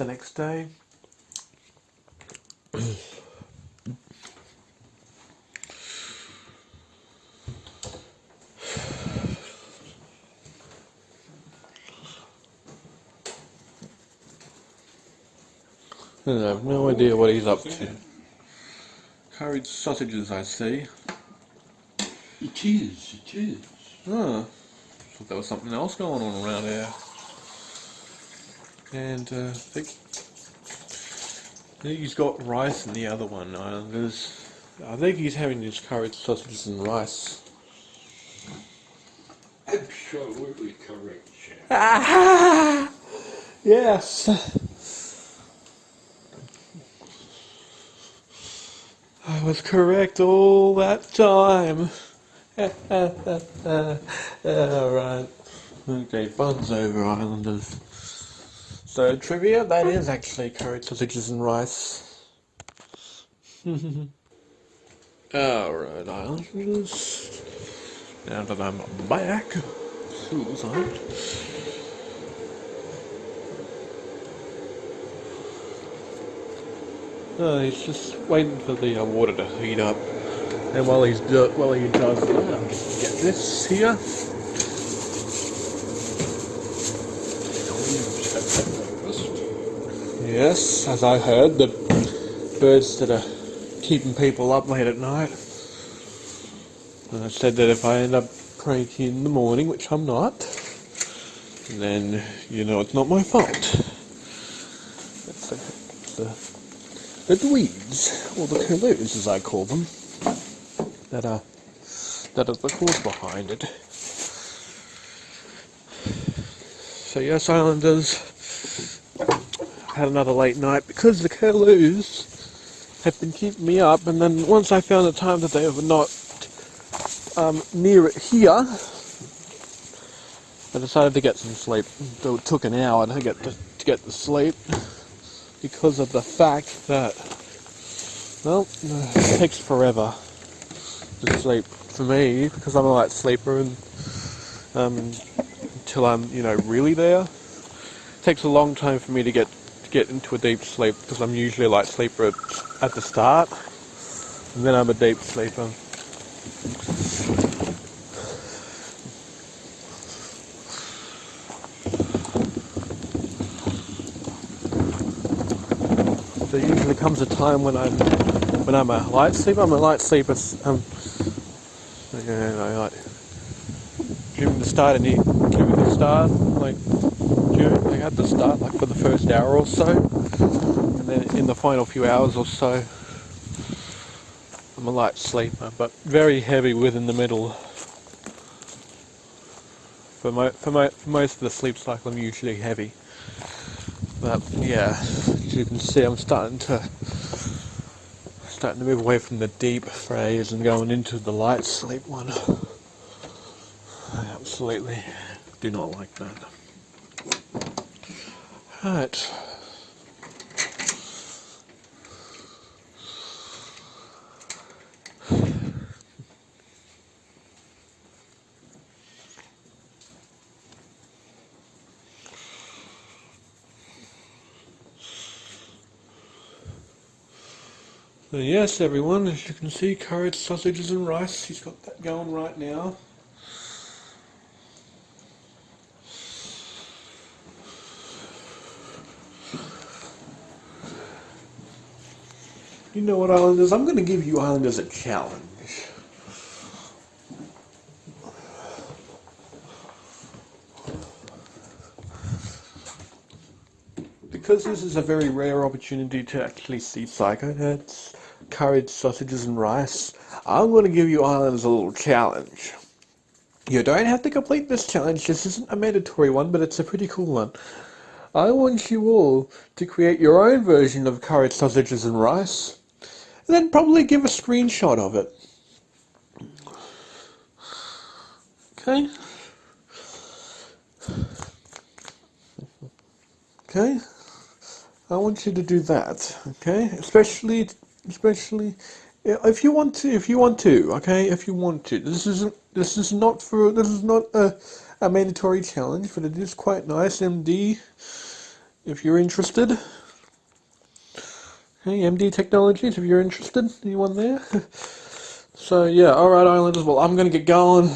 the next day. I have no idea what he's up to. Curried sausages, I see. It is. Oh, thought there was something else going on around here. And I think he's got rice in the other one. I think he's having his curried sausages and rice. Absolutely correct, Sam. Ah, yes. I was correct all that time. Alright. Okay, fun's over, Islanders. So, trivia, that is actually curried sausages and rice. Alright, Islanders. Now that I'm back, suicide. He's just waiting for the water to heat up. And while he does that, I'll get this here. Yes, as I heard, the birds that are keeping people up late at night. And I said that if I end up cranky in the morning, which I'm not, then you know it's not my fault. It's the dweebs, or the curlews as I call them, that are the cause behind it. So yes, Islanders, had another late night because the curlews have been keeping me up, and then once I found the time that they were not near it here, I decided to get some sleep. So it took an hour to get to sleep because of the fact that, well, it takes forever to sleep for me because I'm a light sleeper, and until I'm really there, it takes a long time for me to get into a deep sleep because I'm usually a light sleeper at the start, and then I'm a deep sleeper. There usually comes a time when I'm a light sleeper. I'm a light sleeper. Like giving the start, at the start, like for the first hour or so, and then in the final few hours or so, I'm a light sleeper, but very heavy within the middle. For most of the sleep cycle, I'm usually heavy. But yeah, as you can see, I'm starting to move away from the deep phase and going into the light sleep one. I absolutely do not like that. Right. So yes, everyone, as you can see, curried sausages and rice. He's got that going right now. You know what, Islanders? I'm going to give you Islanders a challenge. Because this is a very rare opportunity to actually see psychoheads, curried sausages and rice, I'm going to give you Islanders a little challenge. You don't have to complete this challenge. This isn't a mandatory one, but it's a pretty cool one. I want you all to create your own version of curried sausages and rice, and then probably give a screenshot of it. Okay? Okay? I want you to do that, okay? Especially if you want to, okay? If you want to. This is not a mandatory challenge, but it is quite nice. MD if you're interested. Hey, MD Technologies, if you're interested. Anyone there? So, yeah, alright, Islanders. Well, I'm going to get going.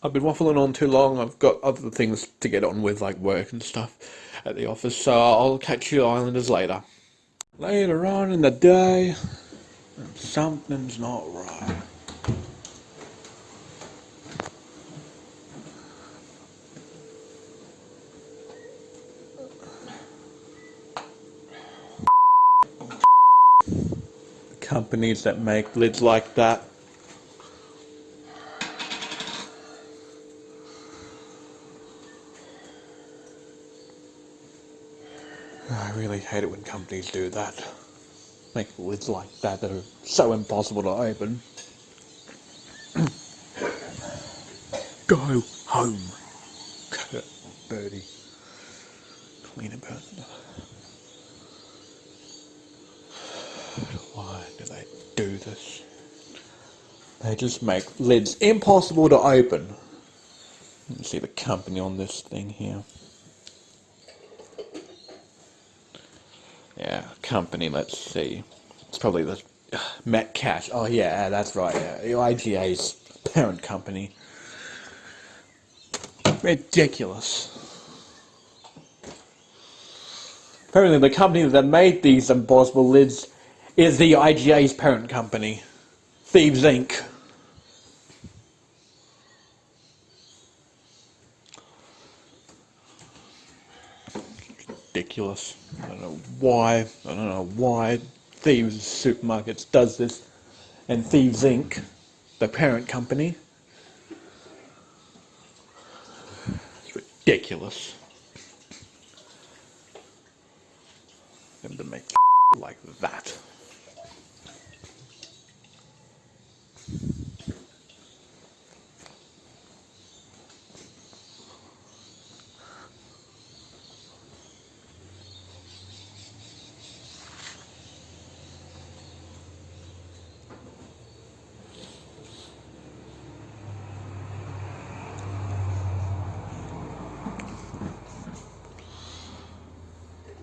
I've been waffling on too long. I've got other things to get on with, like work and stuff at the office. So I'll catch you Islanders later. Later on in the day, something's not right. Companies that make lids like that. I really hate it when companies do that. Make lids like that that are so impossible to open. Go home. Birdie. Clean it, person. Why do they do this? They just make lids impossible to open. Let me see the company on this thing here. Yeah, company, let's see. It's probably the Metcash. Oh yeah, that's right, yeah. IGA's parent company. Ridiculous. Apparently the company that made these impossible lids is the IGA's parent company. Thieves Inc. Ridiculous. I don't know why Thieves Supermarkets does this, and Thieves Inc., the parent company. It's ridiculous. Them to make like that.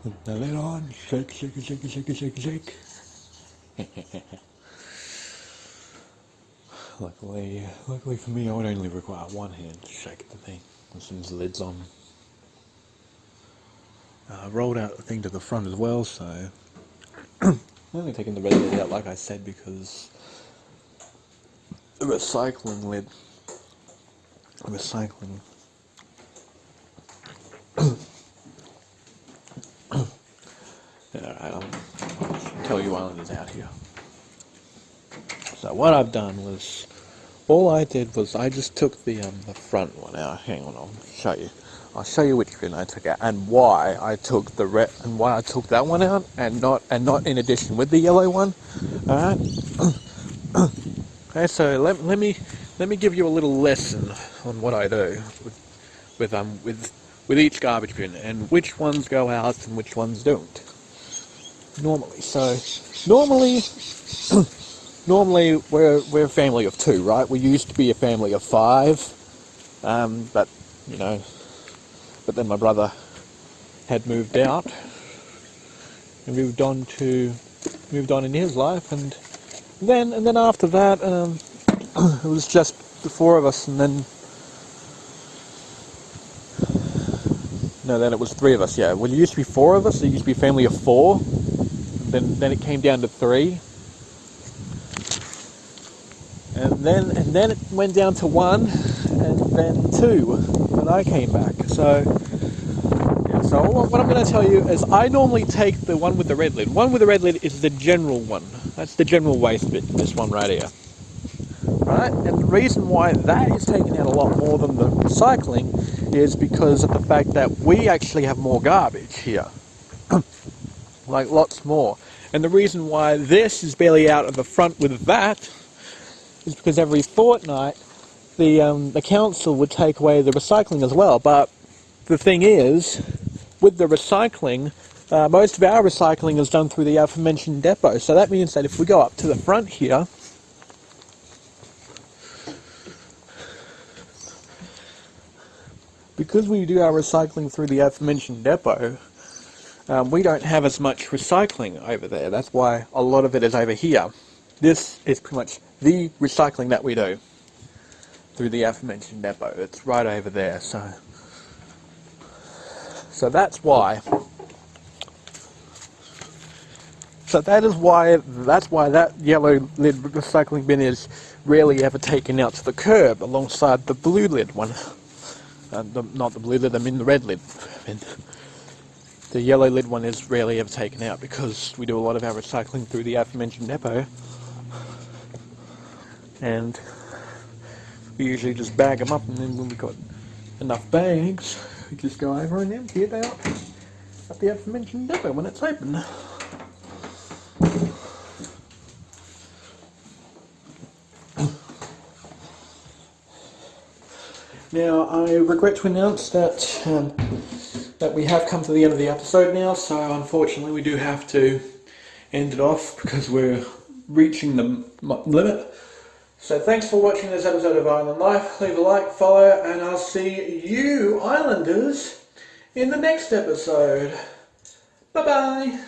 Put the lid on, shake, shake, shake, shake, shake, shake. Luckily for me, I would only require one hand to shake the thing as soon as the lid's on. I rolled out the thing to the front as well, so I'm only taking the red lid out, like I said, because the recycling lid. Recycling. Alright, I'll tell you Islanders out here. So what I've done was, all I did was I just took the front one out. Hang on, I'll show you. I'll show you which one I took out and why I took the red and why I took that one out and not in addition with the yellow one. All right. Okay, so let me give you a little lesson on what I do with each garbage bin and which ones go out and which ones don't. Normally, normally we're a family of two, right? We used to be a family of five, but then my brother had moved out and moved on in his life, and then after that, it was just the four of us, and then it was three of us. Yeah, well, it used to be four of us. It used to be a family of four. Then it came down to three. And then it went down to one, and then two when I came back. So what I'm going to tell you is I normally take the one with the red lid. One with the red lid is the general one. That's the general waste bit, this one right here. Right? And the reason why that is taken out a lot more than the recycling is because of the fact that we actually have more garbage here. Like lots more. And the reason why this is barely out of the front with that is because every fortnight the council would take away the recycling as well. But the thing is, with the recycling, most of our recycling is done through the aforementioned depot. So that means that if we go up to the front here, because we do our recycling through the aforementioned depot, we don't have as much recycling over there. That's why a lot of it is over here. This is pretty much the recycling that we do through the aforementioned depot. It's right over there, so that's why. So that's why that yellow lid recycling bin is rarely ever taken out to the curb alongside the blue lid one. Not the blue lid, I mean the red lid bin. The yellow lid one is rarely ever taken out because we do a lot of our recycling through the aforementioned depot. And we usually just bag them up, and then when we've got enough bags, we just go over and empty it out at the aforementioned depot when it's open. Now, I regret to announce that we have come to the end of the episode now, so unfortunately we do have to end it off because we're reaching the limit. So thanks for watching this episode of Island Life. Leave a like, follow, and I'll see you Islanders in the next episode. Bye bye!